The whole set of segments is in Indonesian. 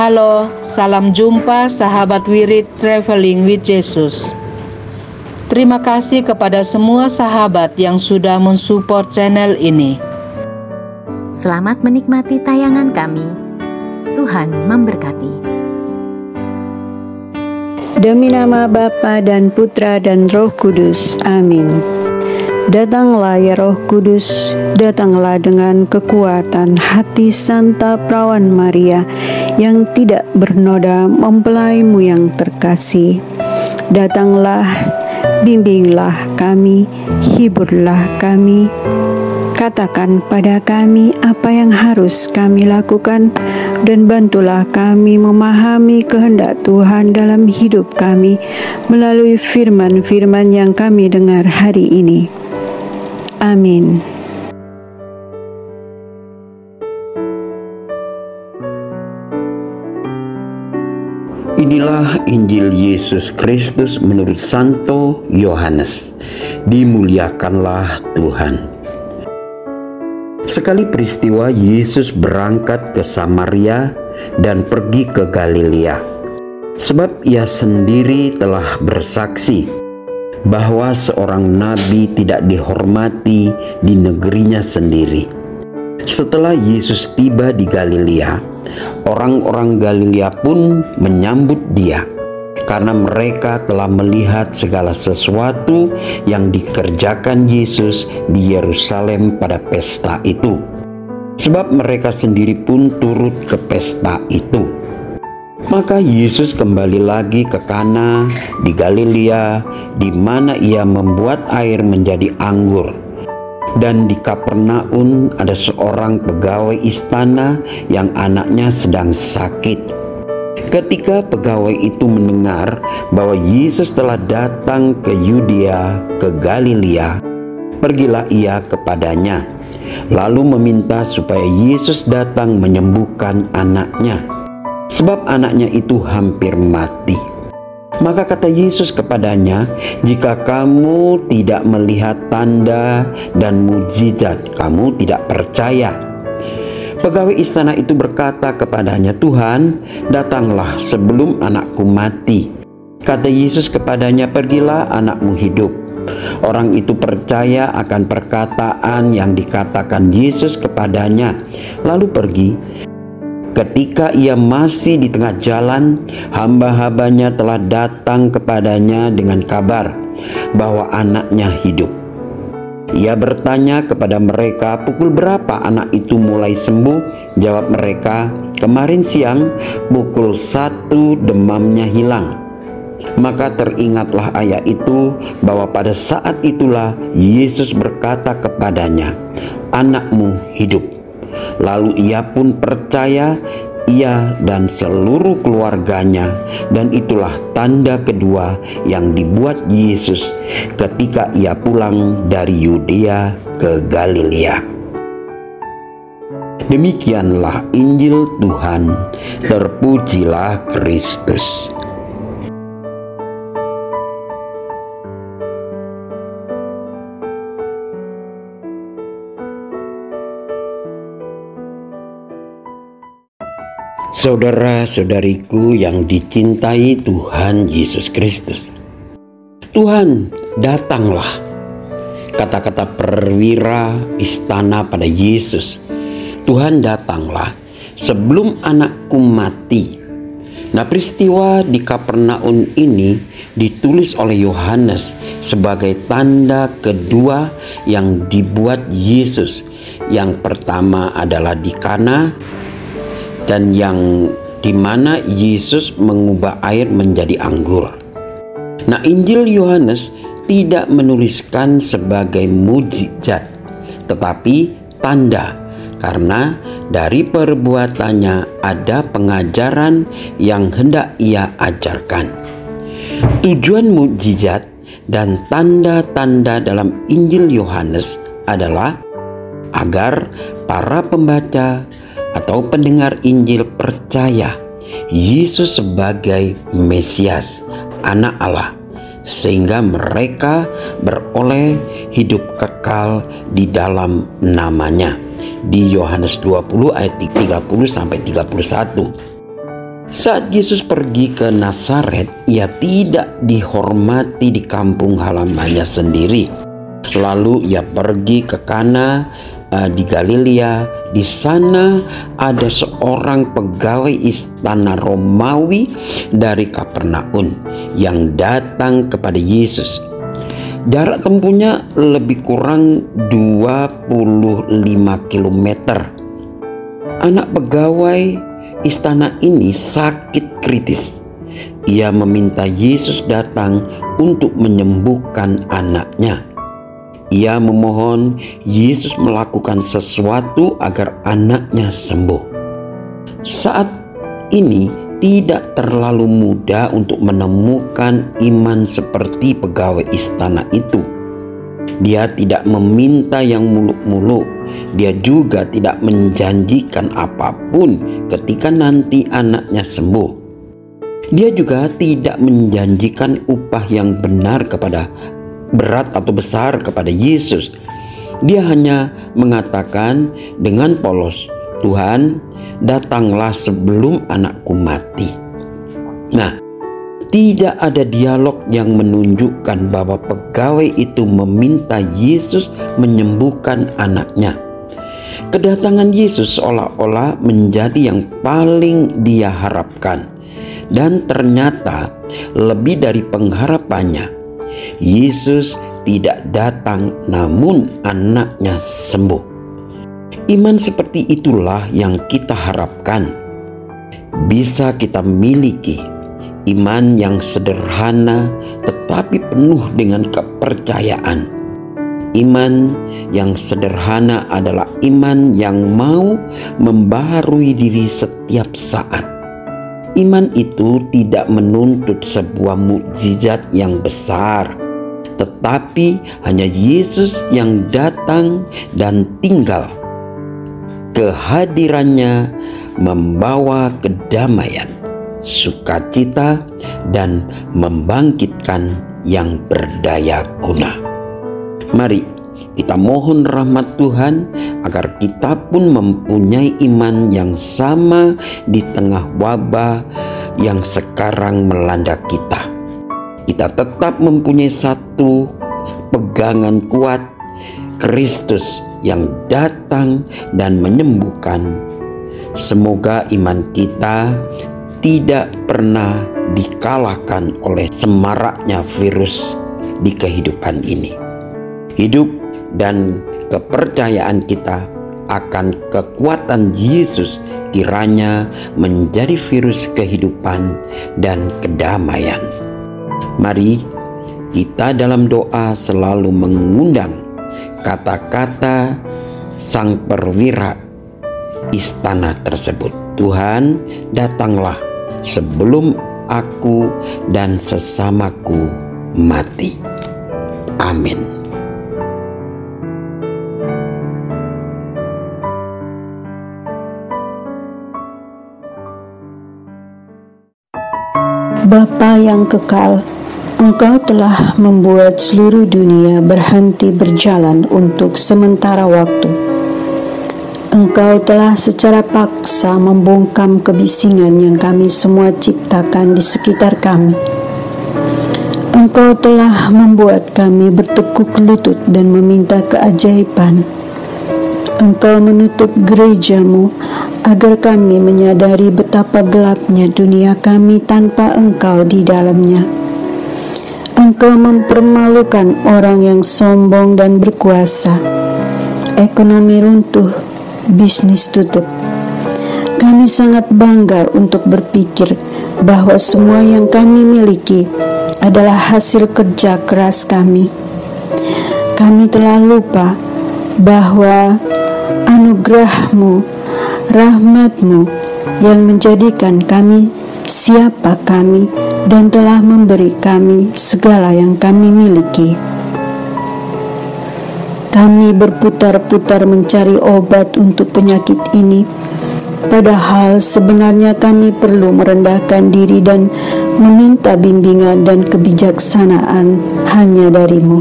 Halo, salam jumpa sahabat Wirid Traveling with Jesus. Terima kasih kepada semua sahabat yang sudah mensupport channel ini. Selamat menikmati tayangan kami. Tuhan memberkati. Demi nama Bapa dan Putra dan Roh Kudus. Amin. Datanglah ya Roh Kudus, datanglah dengan kekuatan hati Santa Perawan Maria yang tidak bernoda mempelaimu yang terkasih. Datanglah, bimbinglah kami, hiburlah kami, katakan pada kami apa yang harus kami lakukan, dan bantulah kami memahami kehendak Tuhan dalam hidup kami melalui firman-firman yang kami dengar hari ini. Amin. Inilah Injil Yesus Kristus menurut Santo Yohanes. Dimuliakanlah Tuhan. Sekali peristiwa Yesus berangkat ke Samaria dan pergi ke Galilea, sebab ia sendiri telah bersaksi bahwa seorang nabi tidak dihormati di negerinya sendiri. Setelah Yesus tiba di Galilea, orang-orang Galilea pun menyambut dia, karena mereka telah melihat segala sesuatu yang dikerjakan Yesus di Yerusalem pada pesta itu. Sebab mereka sendiri pun turut ke pesta itu. Maka Yesus kembali lagi ke Kana di Galilea, di mana ia membuat air menjadi anggur. Dan di Kapernaum ada seorang pegawai istana yang anaknya sedang sakit. Ketika pegawai itu mendengar bahwa Yesus telah datang ke Yudea, ke Galilea, pergilah ia kepadanya, lalu meminta supaya Yesus datang menyembuhkan anaknya, sebab anaknya itu hampir mati. Maka kata Yesus kepadanya, "Jika kamu tidak melihat tanda dan mukjizat, kamu tidak percaya." Pegawai istana itu berkata kepadanya, "Tuhan, datanglah sebelum anakku mati." Kata Yesus kepadanya, "Pergilah, anakmu hidup." Orang itu percaya akan perkataan yang dikatakan Yesus kepadanya, lalu pergi. Ketika ia masih di tengah jalan, hamba-hambanya telah datang kepadanya dengan kabar bahwa anaknya hidup. Ia bertanya kepada mereka, "Pukul berapa anak itu mulai sembuh?" Jawab mereka, "Kemarin siang pukul 1 demamnya hilang." Maka teringatlah ayah itu bahwa pada saat itulah Yesus berkata kepadanya, "Anakmu hidup." Lalu ia pun percaya, ia dan seluruh keluarganya, dan itulah tanda kedua yang dibuat Yesus ketika ia pulang dari Yudea ke Galilea. Demikianlah Injil Tuhan. Terpujilah Kristus. Saudara-saudariku yang dicintai Tuhan Yesus Kristus, Tuhan datanglah. Kata-kata perwira istana pada Yesus, Tuhan datanglah sebelum anakku mati. Nah, peristiwa di Kapernaum ini ditulis oleh Yohanes sebagai tanda kedua yang dibuat Yesus. Yang pertama adalah di Kana, dan yang dimana Yesus mengubah air menjadi anggur. Nah, Injil Yohanes tidak menuliskan sebagai mukjizat, tetapi tanda, karena dari perbuatannya ada pengajaran yang hendak ia ajarkan. Tujuan mukjizat dan tanda-tanda dalam Injil Yohanes adalah agar para pembaca atau pendengar Injil percaya Yesus sebagai Mesias, Anak Allah, sehingga mereka beroleh hidup kekal di dalam namanya. Di Yohanes 20 ayat 30 sampai 31. Saat Yesus pergi ke Nazaret, ia tidak dihormati di kampung halamannya sendiri. Lalu ia pergi ke Kana di Galilea. Di sana ada seorang pegawai istana Romawi dari Kapernaum yang datang kepada Yesus. Jarak tempuhnya lebih kurang 25 km. Anak pegawai istana ini sakit kritis. Ia meminta Yesus datang untuk menyembuhkan anaknya. Ia memohon Yesus melakukan sesuatu agar anaknya sembuh. Saat ini tidak terlalu mudah untuk menemukan iman seperti pegawai istana itu. Dia tidak meminta yang muluk-muluk. Dia juga tidak menjanjikan apapun ketika nanti anaknya sembuh. Dia juga tidak menjanjikan upah yang berat atau besar kepada Yesus. Dia hanya mengatakan dengan polos, "Tuhan, datanglah sebelum anakku mati." Nah, tidak ada dialog yang menunjukkan bahwa pegawai itu meminta Yesus menyembuhkan anaknya. Kedatangan Yesus seolah-olah menjadi yang paling dia harapkan. Dan ternyata lebih dari pengharapannya. Yesus tidak datang namun anaknya sembuh. Iman seperti itulah yang kita harapkan bisa kita miliki. Iman yang sederhana tetapi penuh dengan kepercayaan. Iman yang sederhana adalah iman yang mau membaharui diri setiap saat. Iman itu tidak menuntut sebuah mukjizat yang besar, tetapi hanya Yesus yang datang dan tinggal. Kehadirannya membawa kedamaian, sukacita, dan membangkitkan yang berdaya guna. Mari kita mohon rahmat Tuhan agar kita pun mempunyai iman yang sama di tengah wabah yang sekarang melanda kita. Kita tetap mempunyai satu pegangan kuat, Kristus yang datang dan menyembuhkan. Semoga iman kita tidak pernah dikalahkan oleh semaraknya virus di kehidupan ini. Hidup dan kepercayaan kita akan kekuatan Yesus kiranya menjadi virus kehidupan dan kedamaian. Mari kita dalam doa selalu mengundang kata-kata sang perwira istana tersebut. Tuhan, datanglah sebelum aku dan sesamaku mati. Amin. Bapa yang kekal, Engkau telah membuat seluruh dunia berhenti berjalan untuk sementara waktu. Engkau telah secara paksa membungkam kebisingan yang kami semua ciptakan di sekitar kami. Engkau telah membuat kami bertekuk lutut dan meminta keajaiban. Engkau menutup gereja-Mu agar kami menyadari betapa gelapnya dunia kami tanpa Engkau di dalamnya. Engkau mempermalukan orang yang sombong dan berkuasa. Ekonomi runtuh, bisnis tutup. Kami sangat bangga untuk berpikir bahwa semua yang kami miliki adalah hasil kerja keras kami. Kami telah lupa bahwa anugerah-Mu, rahmat-Mu yang menjadikan kami siapa kami dan telah memberi kami segala yang kami miliki. Kami berputar-putar mencari obat untuk penyakit ini, padahal sebenarnya kami perlu merendahkan diri dan meminta bimbingan dan kebijaksanaan hanya dari-Mu.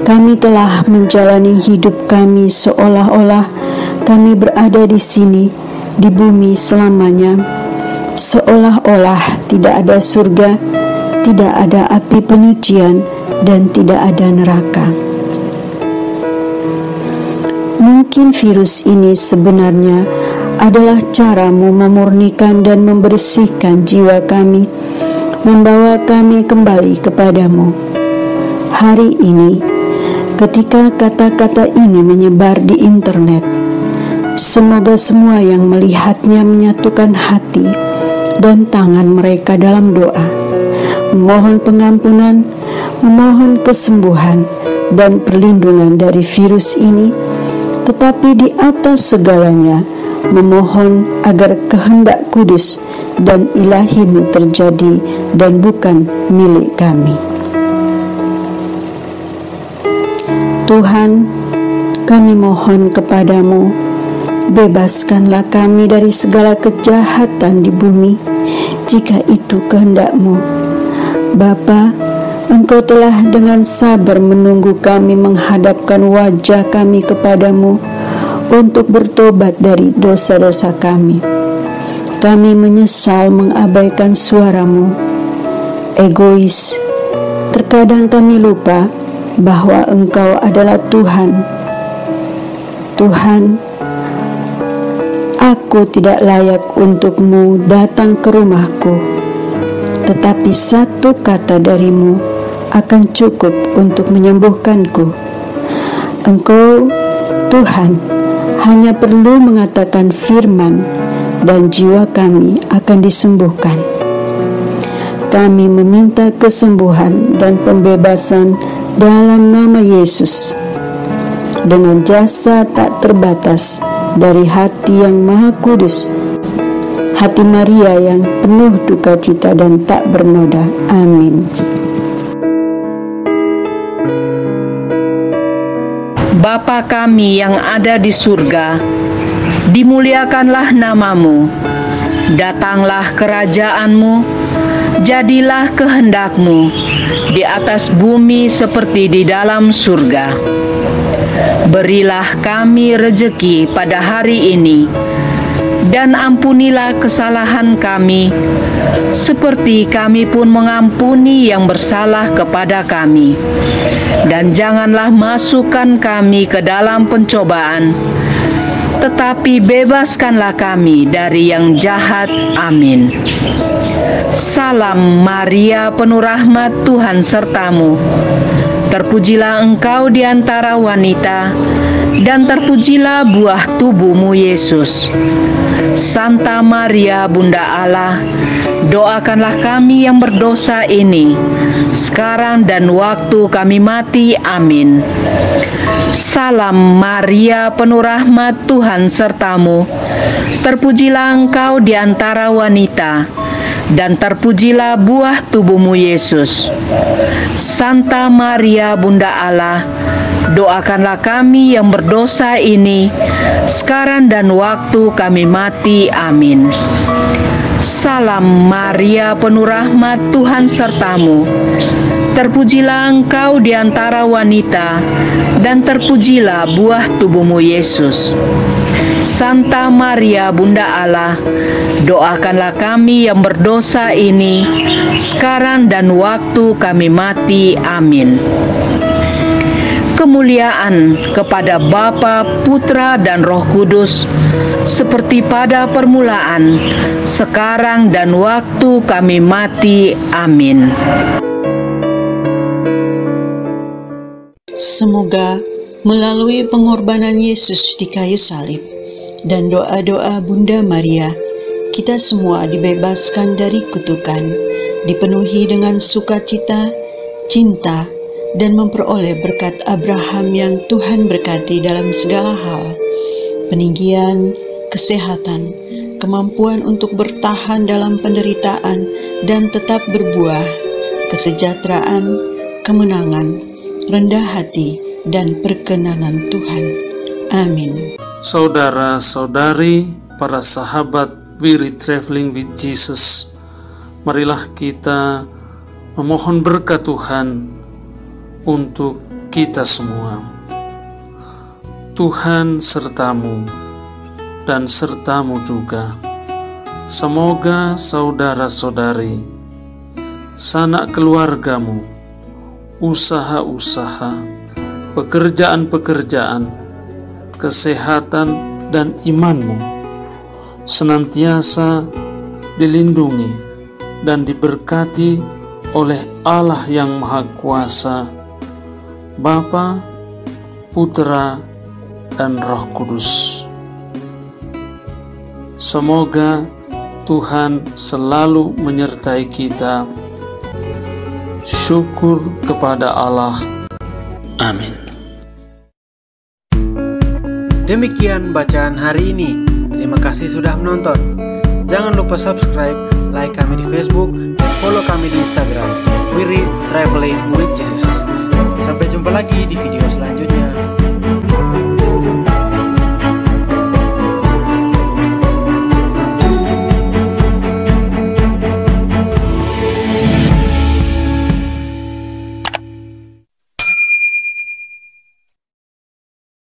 Kami telah menjalani hidup kami seolah-olah kami berada di sini, di bumi selamanya, seolah-olah tidak ada surga, tidak ada api penyucian, dan tidak ada neraka. Mungkin virus ini sebenarnya adalah caramu memurnikan dan membersihkan jiwa kami, membawa kami kembali kepadamu. Hari ini, ketika kata-kata ini menyebar di internet, semoga semua yang melihatnya menyatukan hati dan tangan mereka dalam doa, memohon pengampunan, memohon kesembuhan dan perlindungan dari virus ini, tetapi di atas segalanya memohon agar kehendak kudus dan ilahimu terjadi dan bukan milik kami. Tuhan, kami mohon kepadamu, bebaskanlah kami dari segala kejahatan di bumi, jika itu kehendak-Mu. Bapa, Engkau telah dengan sabar menunggu kami menghadapkan wajah kami kepadamu untuk bertobat dari dosa-dosa kami. Kami menyesal mengabaikan suara-Mu. Egois, terkadang kami lupa bahwa Engkau adalah Tuhan. Tuhan, aku tidak layak untuk-Mu datang ke rumahku, tetapi satu kata dari-Mu akan cukup untuk menyembuhkanku. Engkau, Tuhan, hanya perlu mengatakan firman dan jiwa kami akan disembuhkan. Kami meminta kesembuhan dan pembebasan dalam nama Yesus, dengan jasa tak terbatas dari hati yang maha kudus, hati Maria yang penuh duka cita dan tak bernoda. Amin. Bapa kami yang ada di surga, dimuliakanlah nama-Mu, datanglah kerajaan-Mu, jadilah kehendak-Mu di atas bumi seperti di dalam surga. Berilah kami rejeki pada hari ini, dan ampunilah kesalahan kami, seperti kami pun mengampuni yang bersalah kepada kami. Dan janganlah masukkan kami ke dalam pencobaan, tetapi bebaskanlah kami dari yang jahat. Amin. Salam Maria, penuh rahmat, Tuhan sertamu. Terpujilah engkau di antara wanita, dan terpujilah buah tubuhmu, Yesus. Santa Maria, Bunda Allah, doakanlah kami yang berdosa ini, sekarang dan waktu kami mati. Amin. Salam Maria, penuh rahmat, Tuhan sertamu. Terpujilah engkau di antara wanita, dan terpujilah buah tubuhmu, Yesus. Santa Maria, Bunda Allah, doakanlah kami yang berdosa ini, sekarang dan waktu kami mati. Amin. Salam Maria, penuh rahmat, Tuhan sertamu. Terpujilah engkau di antara wanita, dan terpujilah buah tubuhmu, Yesus. Santa Maria, Bunda Allah, doakanlah kami yang berdosa ini, sekarang dan waktu kami mati. Amin. Kemuliaan kepada Bapa, Putra, dan Roh Kudus, seperti pada permulaan, sekarang dan waktu kami mati. Amin. Semoga melalui pengorbanan Yesus di kayu salib dan doa-doa Bunda Maria, kita semua dibebaskan dari kutukan, dipenuhi dengan sukacita, cinta, dan memperoleh berkat Abraham yang Tuhan berkati dalam segala hal, peninggian, kesehatan, kemampuan untuk bertahan dalam penderitaan dan tetap berbuah, kesejahteraan, kemenangan, rendah hati, dan perkenanan Tuhan. Amin. Saudara-saudari, para sahabat Wirid Traveling with Jesus, marilah kita memohon berkat Tuhan untuk kita semua. Tuhan sertamu dan sertamu juga. Semoga saudara-saudari, sanak keluargamu, usaha-usaha, pekerjaan-pekerjaan, kesehatan, dan imanmu senantiasa dilindungi dan diberkati oleh Allah yang Maha Kuasa, Bapa, Putra, dan Roh Kudus. Semoga Tuhan selalu menyertai kita. Syukur kepada Allah. Amin. Demikian bacaan hari ini. Terima kasih sudah menonton. Jangan lupa subscribe, like kami di Facebook, dan follow kami di Instagram. We Read Traveling with Jesus. Sampai jumpa lagi di video selanjutnya.